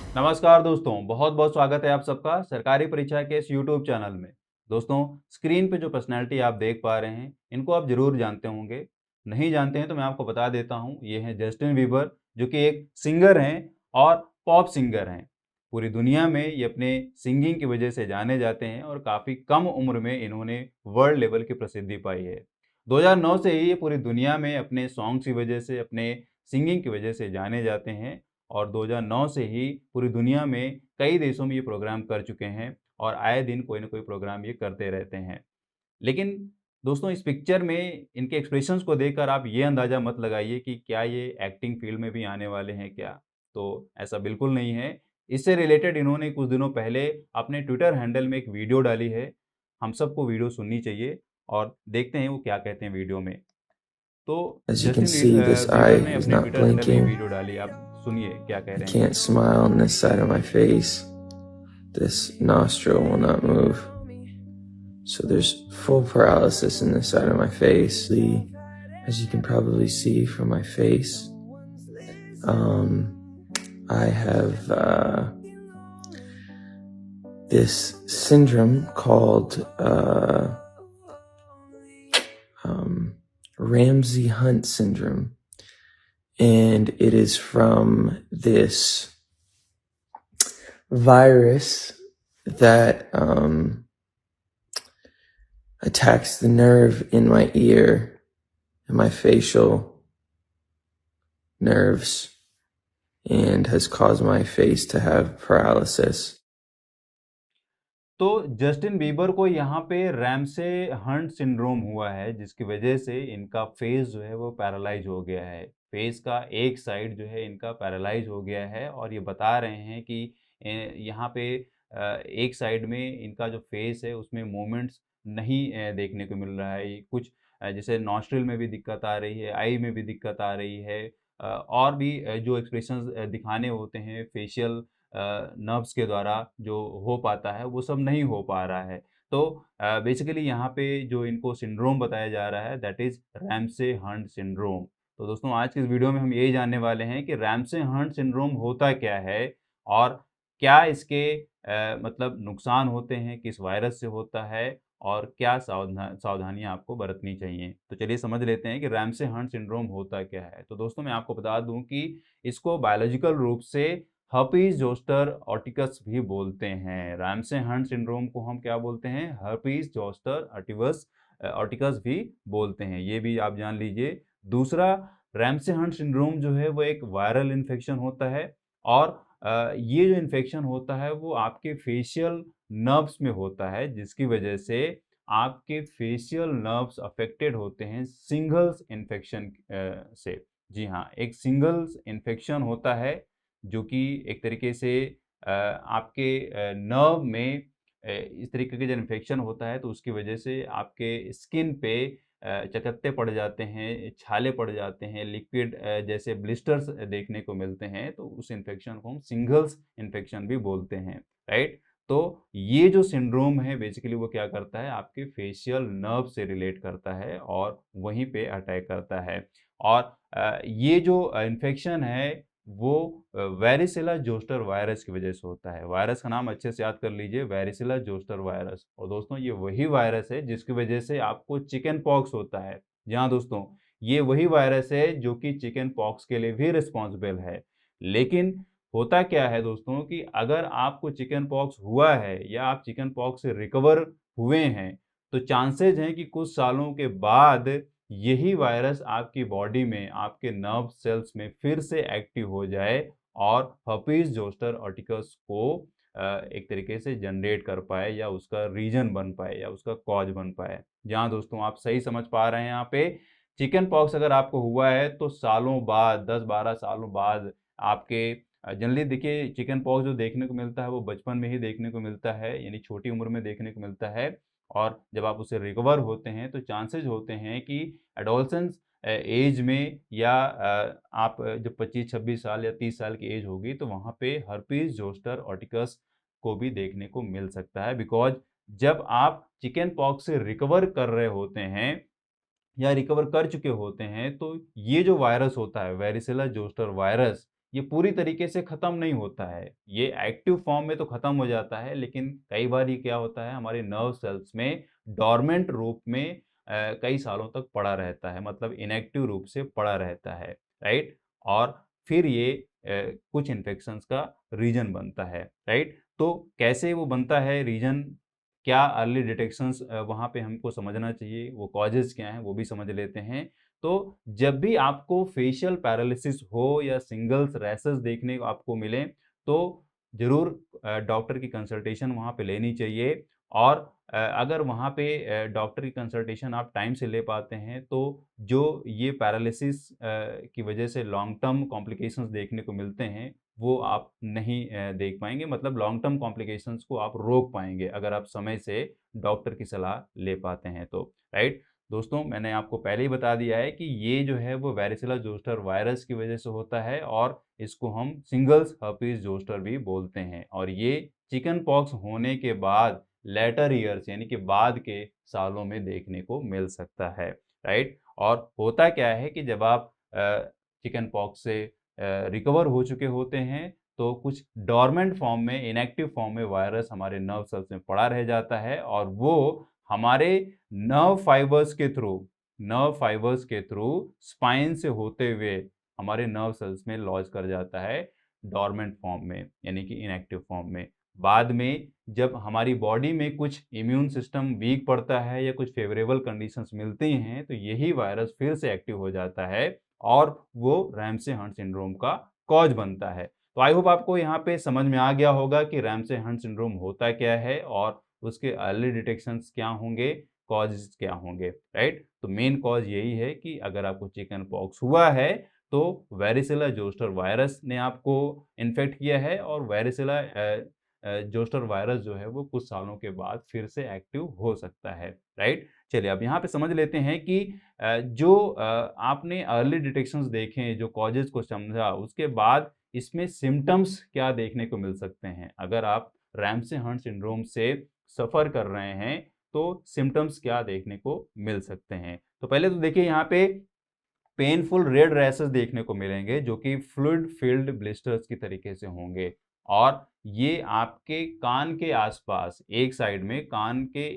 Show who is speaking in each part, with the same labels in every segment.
Speaker 1: नमस्कार दोस्तों, बहुत बहुत स्वागत है आप सबका सरकारी परीक्षा के इस यूट्यूब चैनल में। दोस्तों, स्क्रीन पे जो पर्सनैलिटी आप देख पा रहे हैं, इनको आप ज़रूर जानते होंगे। नहीं जानते हैं तो मैं आपको बता देता हूँ, ये हैं जस्टिन बीबर, जो कि एक सिंगर हैं और पॉप सिंगर हैं। पूरी दुनिया में ये अपने सिंगिंग की वजह से जाने जाते हैं और काफ़ी कम उम्र में इन्होंने वर्ल्ड लेवल की प्रसिद्धि पाई है। 2009 से ही ये पूरी दुनिया में अपने सॉन्ग्स की वजह से, अपने सिंगिंग की वजह से जाने जाते हैं और 2009 से ही पूरी दुनिया में कई देशों में ये प्रोग्राम कर चुके हैं और आए दिन कोई न कोई प्रोग्राम ये करते रहते हैं। लेकिन दोस्तों, इस पिक्चर में इनके एक्सप्रेशंस को देखकर आप ये अंदाज़ा मत लगाइए कि क्या ये एक्टिंग फ़ील्ड में भी आने वाले हैं क्या? तो ऐसा बिल्कुल नहीं है। इससे रिलेटेड इन्होंने कुछ दिनों पहले अपने ट्विटर हैंडल में एक वीडियो डाली है। हम सबको वीडियो सुननी चाहिए और देखते हैं वो क्या कहते हैं वीडियो में। तो
Speaker 2: As you can
Speaker 1: Justin
Speaker 2: see, this eye
Speaker 1: Bieber ने
Speaker 2: is
Speaker 1: अपने
Speaker 2: not
Speaker 1: ट्विटर हैंडल में ये
Speaker 2: blinking.
Speaker 1: वीडियो डाली, आप सुनिए क्या कह
Speaker 2: I
Speaker 1: रहे हैं ये।
Speaker 2: can't smile on this side of my face. This nostril will not move. So there's full paralysis in this side of my face. As you can probably see from my face, I have this syndrome called Ramsay-Hunt syndrome. And it is from this virus that attacks the nerve in my ear and my facial nerves and has caused my face to have paralysis.
Speaker 1: तो Justin Bieber को यहाँ पे Ramsay Hunt syndrome हुआ है, जिसकी वजह से इनका फेस जो है वो पैरालाइज हो गया है। फेस का एक साइड जो है इनका पैरालाइज हो गया है और ये बता रहे हैं कि यहाँ पे एक साइड में इनका जो फेस है उसमें मूवमेंट्स नहीं देखने को मिल रहा है। ये कुछ जैसे नॉस्ट्रिल में भी दिक्कत आ रही है, आई में भी दिक्कत आ रही है, और भी जो एक्सप्रेशंस दिखाने होते हैं फेशियल नर्व्स के द्वारा जो हो पाता है, वो सब नहीं हो पा रहा है। तो बेसिकली यहाँ पे जो इनको सिंड्रोम बताया जा रहा है, that is Ramsay Hunt syndrome. तो दोस्तों, आज की इस वीडियो में हम यही जानने वाले हैं कि रैमसे हंट सिंड्रोम होता क्या है और क्या इसके मतलब नुकसान होते हैं, किस वायरस से होता है और क्या सावधानियाँ आपको बरतनी चाहिए। तो चलिए समझ लेते हैं कि रैमसे हंट सिंड्रोम होता क्या है। तो दोस्तों, मैं आपको बता दूँ कि इसको बायोलॉजिकल रूप से हर्पीज जोस्टर ऑटिकस भी बोलते हैं। रैमसे हंट सिंड्रोम को हम क्या बोलते हैं? हर्पीज जोस्टर ऑटिकस भी बोलते हैं। ये भी आप जान लीजिए। दूसरा, रैमसे हंट सिंड्रोम जो है वो एक वायरल इन्फेक्शन होता है और ये जो इन्फेक्शन होता है वो आपके फेशियल नर्व्स में होता है, जिसकी वजह से आपके फेशियल नर्व्स अफेक्टेड होते हैं सिंगल्स इन्फेक्शन से। जी हाँ, एक सिंगल्स इन्फेक्शन होता है जो कि एक तरीके से आपके नर्व में इस तरीके का जब इन्फेक्शन होता है तो उसकी वजह से आपके स्किन पे चकत्ते पड़ जाते हैं, छाले पड़ जाते हैं, लिक्विड जैसे ब्लिस्टर्स देखने को मिलते हैं, तो उस इन्फेक्शन को हम सिंगल्स इन्फेक्शन भी बोलते हैं, राइट? तो ये जो सिंड्रोम है बेसिकली वो क्या करता है, आपके फेशियल नर्व से रिलेट करता है और वहीं पे अटैक करता है। और ये जो इन्फेक्शन है वो वैरिसेला जोस्टर वायरस की वजह से होता है। वायरस का नाम अच्छे से याद कर लीजिए, वैरिसेला जोस्टर वायरस। और दोस्तों, ये वही वायरस है जिसकी वजह से आपको चिकन पॉक्स होता है। जी हाँ दोस्तों, ये वही वायरस है जो कि चिकन पॉक्स के लिए भी रिस्पॉन्सिबल है। लेकिन होता क्या है दोस्तों कि अगर आपको चिकन पॉक्स हुआ है या आप चिकन पॉक्स से रिकवर हुए हैं, तो चांसेज़ हैं कि कुछ सालों के बाद यही वायरस आपकी बॉडी में, आपके नर्व सेल्स में फिर से एक्टिव हो जाए और हर्पीज जोस्टर ऑटिकस को एक तरीके से जनरेट कर पाए या उसका रीजन बन पाए या उसका कॉज बन पाए। जहाँ दोस्तों आप सही समझ पा रहे हैं यहाँ पे, चिकन पॉक्स अगर आपको हुआ है तो सालों बाद, 10-12 सालों बाद आपके जनरली देखिए चिकन पॉक्स जो देखने को मिलता है वो बचपन में ही देखने को मिलता है, यानी छोटी उम्र में देखने को मिलता है और जब आप उससे रिकवर होते हैं तो चांसेस होते हैं कि एडोलसेंस एज में या आप जब 25-26 साल या 30 साल की एज होगी तो वहाँ पे हर्पीज जोस्टर ऑटिकस को भी देखने को मिल सकता है। बिकॉज़ जब आप चिकन पॉक्स से रिकवर कर रहे होते हैं या रिकवर कर चुके होते हैं, तो ये जो वायरस होता है, वैरिसेला जोस्टर वायरस, ये पूरी तरीके से ख़त्म नहीं होता है। ये एक्टिव फॉर्म में तो ख़त्म हो जाता है, लेकिन कई बार ये क्या होता है हमारे नर्व सेल्स में डोर्मेंट रूप में कई सालों तक पड़ा रहता है, मतलब इनएक्टिव रूप से पड़ा रहता है, राइट? और फिर ये कुछ इन्फेक्शंस का रीज़न बनता है, राइट? तो कैसे वो बनता है रीज़न, क्या अर्ली डिटेक्शंस वहाँ पे हमको समझना चाहिए, वो कॉजेज़ क्या हैं, वो भी समझ लेते हैं। तो जब भी आपको फेशियल पैरालिसिस हो या सिंगल्स रैशेस देखने को आपको मिलें, तो ज़रूर डॉक्टर की कंसल्टेशन वहाँ पे लेनी चाहिए। और अगर वहाँ पे डॉक्टर की कंसल्टेशन आप टाइम से ले पाते हैं, तो जो ये पैरालिसिस की वजह से लॉन्ग टर्म कॉम्प्लिकेशंस देखने को मिलते हैं, वो आप नहीं देख पाएँगे, मतलब लॉन्ग टर्म कॉम्प्लिकेशंस को आप रोक पाएँगे, अगर आप समय से डॉक्टर की सलाह ले पाते हैं तो, राइट? दोस्तों, मैंने आपको पहले ही बता दिया है कि ये जो है वो वैरिसेला जोस्टर वायरस की वजह से होता है, और इसको हम सिंगल्स हर्पीज जोस्टर भी बोलते हैं, और ये चिकन पॉक्स होने के बाद लेटर ईयर्स यानी कि बाद के सालों में देखने को मिल सकता है, राइट? और होता क्या है कि जब आप चिकन पॉक्स से रिकवर हो चुके होते हैं, तो कुछ डोर्मेंट फॉर्म में, इनएक्टिव फॉर्म में वायरस हमारे नर्व सेल्स में पड़ा रह जाता है, और वो हमारे नर्व फाइबर्स के थ्रू स्पाइन से होते हुए हमारे नर्व सेल्स में लॉज कर जाता है डोर्मेंट फॉर्म में, यानी कि इनएक्टिव फॉर्म में। बाद में जब हमारी बॉडी में कुछ इम्यून सिस्टम वीक पड़ता है या कुछ फेवरेबल कंडीशंस मिलती हैं, तो यही वायरस फिर से एक्टिव हो जाता है, और वो रैमसे हंट सिंड्रोम का कॉज बनता है। तो आई होप आपको यहाँ पे समझ में आ गया होगा कि रैमसे हंट सिंड्रोम होता क्या है, और उसके अर्ली डिटेक्शंस क्या होंगे, कॉजेज़ क्या होंगे, राइट? तो मेन कॉज यही है कि अगर आपको चिकन पॉक्स हुआ है, तो वैरिसेला जोस्टर वायरस ने आपको इन्फेक्ट किया है, और वैरिसेला जोस्टर वायरस जो है वो कुछ सालों के बाद फिर से एक्टिव हो सकता है, राइट? चलिए अब यहाँ पे समझ लेते हैं कि जो आपने अर्ली डिटेक्शंस देखे, जो कॉजेज़ को समझा, उसके बाद इसमें सिम्पटम्स क्या देखने को मिल सकते हैं? अगर आप रैमसे हंट सिंड्रोम से सफ़र कर रहे हैं, तो सिम्पटम्स क्या देखने को मिल सकते हैं? तो पहले तो देखिए यहाँ पे पेनफुल रेड रैशेस देखने को मिलेंगे, जो कि फ्लूइड फिल्ड ब्लिस्टर्स की तरीके से होंगे, और ये आपके कान के आसपास, एक साइड में कान के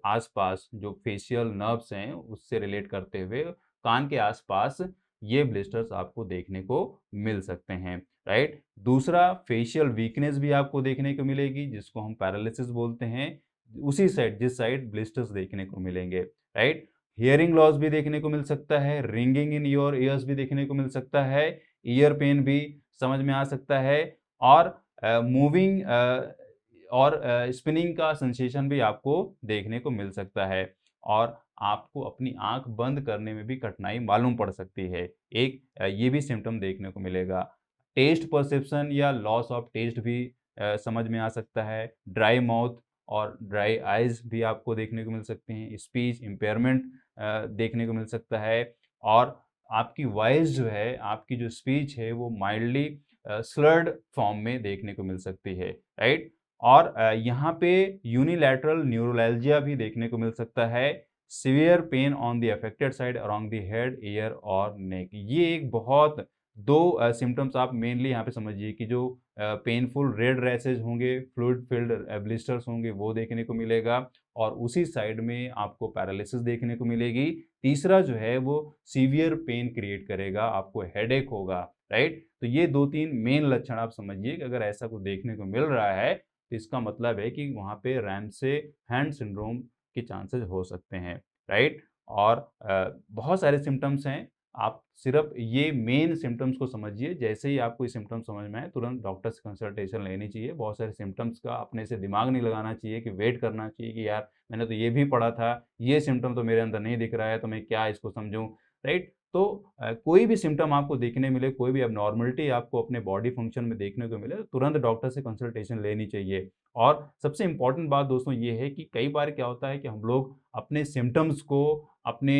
Speaker 1: आसपास जो फेशियल नर्व्स हैं उससे रिलेट करते हुए कान के आसपास ये ब्लिस्टर्स आपको देखने को मिल सकते हैं, राइट? दूसरा, फेशियल वीकनेस भी आपको देखने को मिलेगी, जिसको हम पैरालिसिस बोलते हैं, उसी साइड, जिस साइड ब्लिस्टर्स देखने को मिलेंगे, राइट? हियरिंग लॉस भी देखने को मिल सकता है, रिंगिंग इन योर ईयर्स भी देखने को मिल सकता है, ईयर पेन भी समझ में आ सकता है, और मूविंग और स्पिनिंग का सेंसेशन भी आपको देखने को मिल सकता है, और आपको अपनी आँख बंद करने में भी कठिनाई मालूम पड़ सकती है। एक ये भी सिम्पटम देखने को मिलेगा। टेस्ट परसेप्शन या लॉस ऑफ टेस्ट भी समझ में आ सकता है। ड्राई माउथ और ड्राई आइज़ भी आपको देखने को मिल सकते हैं। स्पीच इम्पेयरमेंट देखने को मिल सकता है, और आपकी वॉइस जो है, आपकी जो स्पीच है, वो माइल्डली स्लर्ड फॉर्म में देखने को मिल सकती है, राइट? और यहाँ पे यूनिलैटरल न्यूरोलैल्जिया भी देखने को मिल सकता है। Severe pain on the affected side around the head, year और नेक। ये एक बहुत 2 सिम्पटम्स आप मेनली यहाँ पे समझिए कि जो पेनफुल रेड रैशेज़ होंगे, फ्लूइड फिल्ड ब्लिस्टर्स होंगे, वो देखने को मिलेगा, और उसी साइड में आपको पैरालिसिस देखने को मिलेगी। तीसरा जो है वो सीवियर पेन क्रिएट करेगा, आपको हेडेक होगा, राइट? तो ये 2-3 मेन लक्षण आप समझिए कि अगर ऐसा कुछ देखने को मिल रहा है, तो इसका मतलब है कि वहाँ पे रैमसे हैंड सिंड्रोम के चांसेस हो सकते हैं, राइट? और बहुत सारे सिम्पटम्स हैं, आप सिर्फ ये मेन सिम्पटम्स को समझिए। जैसे ही आपको ये सिम्पटम्स समझ में आए, तुरंत डॉक्टर से कंसल्टेशन लेनी चाहिए। बहुत सारे सिम्पटम्स का अपने से दिमाग नहीं लगाना चाहिए कि वेट करना चाहिए कि यार मैंने तो ये भी पढ़ा था, ये सिम्पटम तो मेरे अंदर नहीं दिख रहा है, तो मैं क्या इसको समझूँ, राइट? तो कोई भी सिम्पटम आपको देखने मिले, कोई भी एब्नॉर्मलिटी आपको अपने बॉडी फंक्शन में देखने को मिले, तो तुरंत डॉक्टर से कंसल्टेशन लेनी चाहिए। और सबसे इम्पोर्टेंट बात दोस्तों ये है कि कई बार क्या होता है कि हम लोग अपने सिम्पटम्स को, अपने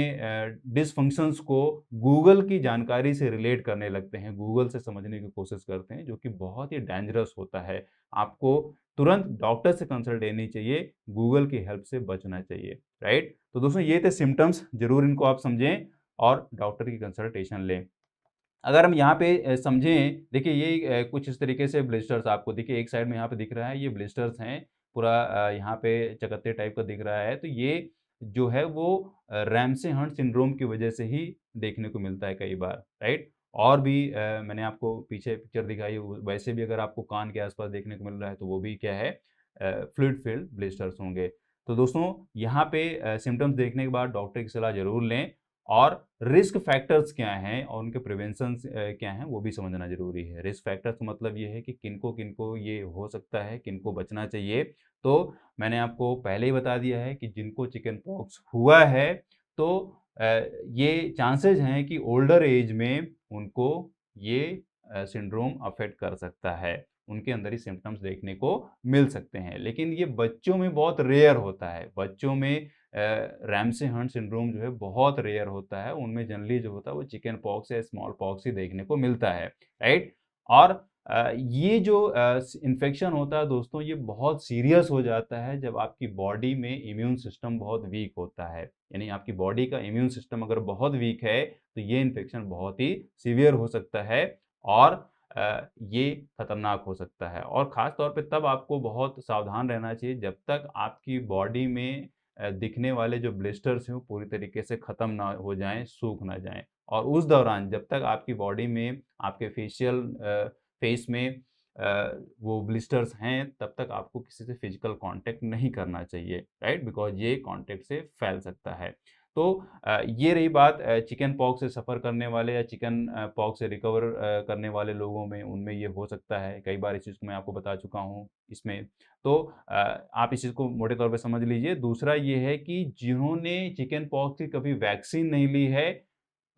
Speaker 1: डिसफंक्शंस को गूगल की जानकारी से रिलेट करने लगते हैं, गूगल से समझने की कोशिश करते हैं, जो कि बहुत ही डेंजरस होता है। आपको तुरंत डॉक्टर से कंसल्ट लेनी चाहिए, गूगल की हेल्प से बचना चाहिए, राइट? तो दोस्तों ये थे सिम्पटम्स, ज़रूर इनको आप समझें और डॉक्टर की कंसल्टेशन लें। अगर हम यहाँ पे समझें, देखिए ये कुछ इस तरीके से ब्लिस्टर्स आपको देखिए एक साइड में यहाँ पे दिख रहा है, ये ब्लिस्टर्स हैं, पूरा यहाँ पे चकत्ते टाइप का दिख रहा है, तो ये जो है वो रैमसे हंट सिंड्रोम की वजह से ही देखने को मिलता है कई बार, राइट? और भी मैंने आपको पीछे पिक्चर दिखाई, वैसे भी अगर आपको कान के आसपास देखने को मिल रहा है, तो वो भी क्या है, फ्लूइड फिल्ड ब्लिस्टर्स होंगे। तो दोस्तों यहाँ पे सिम्पटम्स देखने के बाद डॉक्टर की सलाह ज़रूर लें, और रिस्क फैक्टर्स क्या हैं और उनके प्रिवेंशंस क्या हैं, वो भी समझना ज़रूरी है। रिस्क फैक्टर्स का मतलब ये है कि किनको-किनको ये हो सकता है, किनको बचना चाहिए। तो मैंने आपको पहले ही बता दिया है कि जिनको चिकन पॉक्स हुआ है, तो अ, ये चांसेज़ हैं कि ओल्डर एज में उनको ये सिंड्रोम अफ़ेक्ट कर सकता है। उनके अंदर ही सिम्पटम्स देखने को मिल सकते हैं। लेकिन ये बच्चों में बहुत रेयर होता है। बच्चों में रैमसे हंट सिंड्रोम जो है बहुत रेयर होता है, उनमें जनरली जो होता है वो चिकन पॉक्स या स्मॉल पॉक्स ही देखने को मिलता है, राइट? और ये जो इन्फेक्शन होता है दोस्तों, ये बहुत सीरियस हो जाता है जब आपकी बॉडी में इम्यून सिस्टम बहुत वीक होता है। यानी आपकी बॉडी का इम्यून सिस्टम अगर बहुत वीक है, तो ये इन्फेक्शन बहुत ही सीवियर हो सकता है, और ये खतरनाक हो सकता है। और ख़ास तौर पे तब आपको बहुत सावधान रहना चाहिए जब तक आपकी बॉडी में दिखने वाले जो ब्लिस्टर्स हैं वो पूरी तरीके से ख़त्म ना हो जाएँ, सूख ना जाएँ। और उस दौरान जब तक आपकी बॉडी में, आपके फेस में वो ब्लिस्टर्स हैं, तब तक आपको किसी से फिज़िकल कॉन्टैक्ट नहीं करना चाहिए, राइट? बिकॉज़ ये कॉन्टैक्ट से फैल सकता है। तो ये रही बात चिकन पॉक्स से सफ़र करने वाले या चिकन पॉक्स से रिकवर करने वाले लोगों में, उनमें ये हो सकता है। कई बार इस चीज़ को मैं आपको बता चुका हूँ इसमें। तो आप इस चीज़ को मोटे तौर पे समझ लीजिए। दूसरा ये है कि जिन्होंने चिकन पॉक्स की कभी वैक्सीन नहीं ली है,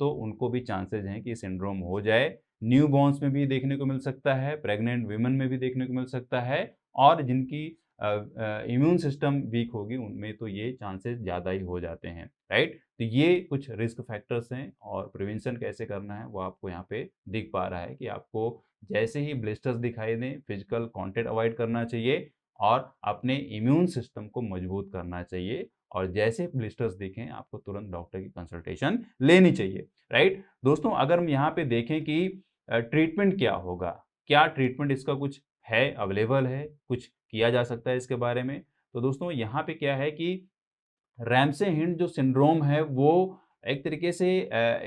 Speaker 1: तो उनको भी चांसेज़ हैं कि सिंड्रोम हो जाए। न्यूबॉर्न्स में भी देखने को मिल सकता है, प्रेग्नेंट वुमेन में भी देखने को मिल सकता है, और जिनकी इम्यून सिस्टम वीक होगी, उनमें तो ये चांसेज़ ज़्यादा ही हो जाते हैं, राइट? तो ये कुछ रिस्क फैक्टर्स हैं, और प्रिवेंशन कैसे करना है, वो आपको यहाँ पे दिख पा रहा है कि आपको जैसे ही ब्लिस्टर्स दिखाई दें, फिज़िकल कॉन्टैक्ट अवॉइड करना चाहिए, और अपने इम्यून सिस्टम को मजबूत करना चाहिए, और जैसे ब्लिस्टर्स दिखें, आपको तुरंत डॉक्टर की कंसल्टेशन लेनी चाहिए, राइट? दोस्तों, अगर हम यहाँ पे देखें कि ट्रीटमेंट क्या होगा? क्या ट्रीटमेंट इसका कुछ है, अवेलेबल है, कुछ किया जा सकता है इसके बारे में? तो दोस्तों, यहाँ पे क्या है कि रैमसे हिंड जो सिंड्रोम है, वो एक तरीके से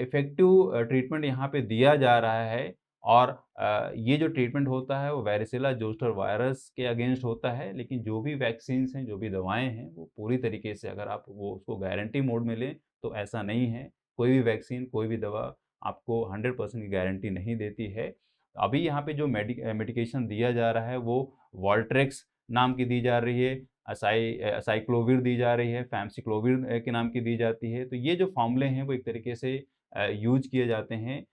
Speaker 1: इफ़ेक्टिव ट्रीटमेंट यहाँ पे दिया जा रहा है, और ये जो ट्रीटमेंट होता है वो वैरिसेला जोस्टर वायरस के अगेंस्ट होता है। लेकिन जो भी वैक्सीन्स हैं, जो भी दवाएँ हैं, वो पूरी तरीके से अगर आप वो उसको गारंटी मोड में लें, तो ऐसा नहीं है। कोई भी वैक्सीन, कोई भी दवा आपको 100% की गारंटी नहीं देती है। अभी यहाँ पे जो मेडिकेशन दिया जा रहा है, वो वॉल्ट्रेक्स नाम की दी जा रही है, असाइक्लोविर दी जा रही है, फैमसिक्लोविर के नाम की दी जाती है। तो ये जो फ़ॉर्मूले हैं, वो एक तरीके से यूज़ किए जाते हैं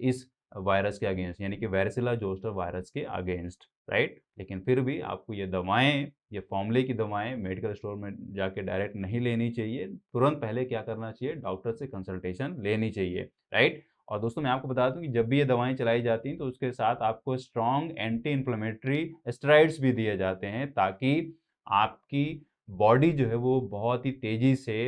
Speaker 1: इस वायरस के अगेंस्ट, यानी कि वैरिसेला जोस्टर वायरस के अगेंस्ट, राइट? लेकिन फिर भी आपको ये दवाएँ, ये फ़ॉर्मूले की दवाएँ मेडिकल स्टोर में जाके डायरेक्ट नहीं लेनी चाहिए। तुरंत पहले क्या करना चाहिए? डॉक्टर से कंसल्टेशन लेनी चाहिए, राइट? और दोस्तों, मैं आपको बता दूँ कि जब भी ये दवाएँ चलाई जाती हैं, तो उसके साथ आपको स्ट्रॉन्ग एंटी इन्फ्लेमेटरी स्टेरॉइड्स भी दिए जाते हैं, ताकि आपकी बॉडी जो है वो बहुत ही तेज़ी से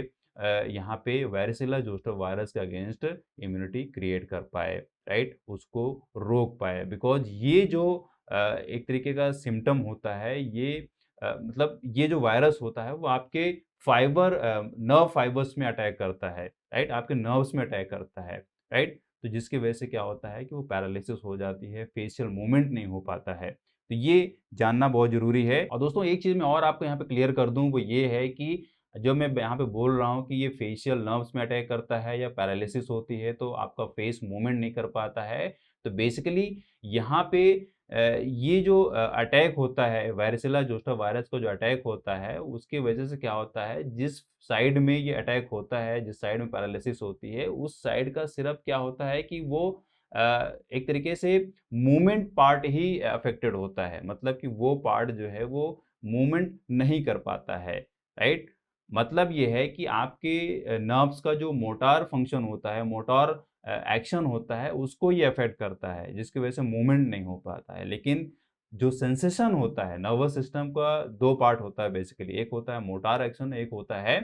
Speaker 1: यहाँ पे वैरिसेला जोस्टर वायरस के अगेंस्ट इम्यूनिटी क्रिएट कर पाए, राइट? उसको रोक पाए, बिकॉज़ ये जो एक तरीके का सिम्पटम होता है, ये मतलब ये जो वायरस होता है, वो आपके नर्व फाइबर्स में अटैक करता है, राइट? आपके नर्व्स में अटैक करता है, राइट? तो जिसकी वजह से क्या होता है कि वो पैरालिसिस हो जाती है, फेशियल मूवमेंट नहीं हो पाता है। तो ये जानना बहुत ज़रूरी है। और दोस्तों, एक चीज़ मैं और आपको यहाँ पे क्लियर कर दूँ, वो ये है कि जो मैं यहाँ पे बोल रहा हूँ कि ये फेशियल नर्व्स में अटैक करता है या पैरालिसिस होती है, तो आपका फेस मूवमेंट नहीं कर पाता है। तो बेसिकली यहाँ पे ये जो अटैक होता है, वैरिसेला जोस्टर वायरस का जो अटैक होता है, उसकी वजह से क्या होता है, जिस साइड में ये अटैक होता है, जिस साइड में पैरालिसिस होती है, उस साइड का सिर्फ़ क्या होता है कि वो एक तरीके से मूवमेंट पार्ट ही अफ़ेक्टेड होता है। मतलब कि वो पार्ट जो है वो मूवमेंट नहीं कर पाता है, राइट? मतलब ये है कि आपके नर्व्स का जो मोटार फंक्शन होता है, मोटार एक्शन होता है, उसको ये अफ़ेक्ट करता है, जिसकी वजह से मूवमेंट नहीं हो पाता है। लेकिन जो सेंसेशन होता है, नर्वस सिस्टम का 2 पार्ट होता है बेसिकली, एक होता है मोटार एक्शन, एक होता है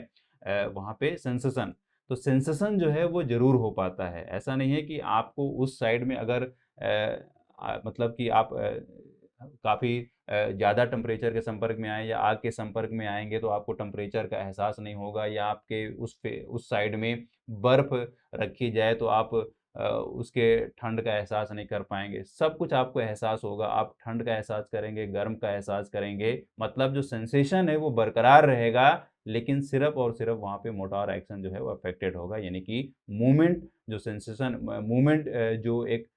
Speaker 1: वहाँ पे सेंसेशन। तो सेंसेशन जो है वो ज़रूर हो पाता है। ऐसा नहीं है कि आपको उस साइड में अगर मतलब कि आप काफ़ी ज़्यादा टेम्परेचर के संपर्क में आएँ या आग के संपर्क में आएँगे तो आपको टेम्परेचर का एहसास नहीं होगा, या आपके उस साइड में बर्फ़ रखी जाए तो आप उसके ठंड का एहसास नहीं कर पाएँगे। सब कुछ आपको एहसास होगा, आप ठंड का एहसास करेंगे, गर्म का एहसास करेंगे, मतलब जो सेंसेशन है वो बरकरार रहेगा, लेकिन सिर्फ़ और सिर्फ़ वहाँ पे मोटर एक्शन जो है वो अफ़ेक्टेड होगा, यानी कि मूवमेंट जो सेंसेशन मूवमेंट जो एक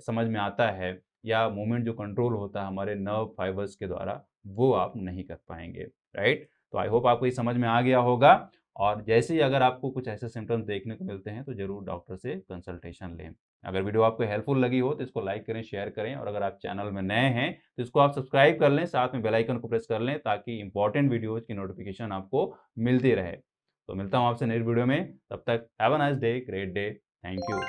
Speaker 1: समझ में आता है, या मूवमेंट जो कंट्रोल होता है हमारे नर्व फाइबर्स के द्वारा, वो आप नहीं कर पाएँगे, राइट? तो आई होप आपको ये समझ में आ गया होगा, और जैसे ही अगर आपको कुछ ऐसे सिम्पटम्स देखने को मिलते हैं, तो ज़रूर डॉक्टर से कंसल्टेशन लें। अगर वीडियो आपको हेल्पफुल लगी हो, तो इसको लाइक करें, शेयर करें, और अगर आप चैनल में नए हैं, तो इसको आप सब्सक्राइब कर लें, साथ में बेल आइकन को प्रेस कर लें, ताकि इम्पोर्टेंट वीडियोज़ की नोटिफ़िकेशन आपको मिलती रहे। तो मिलता हूँ आपसे नेक्स्ट वीडियो में, तब तक have a nice day, great day, thank you.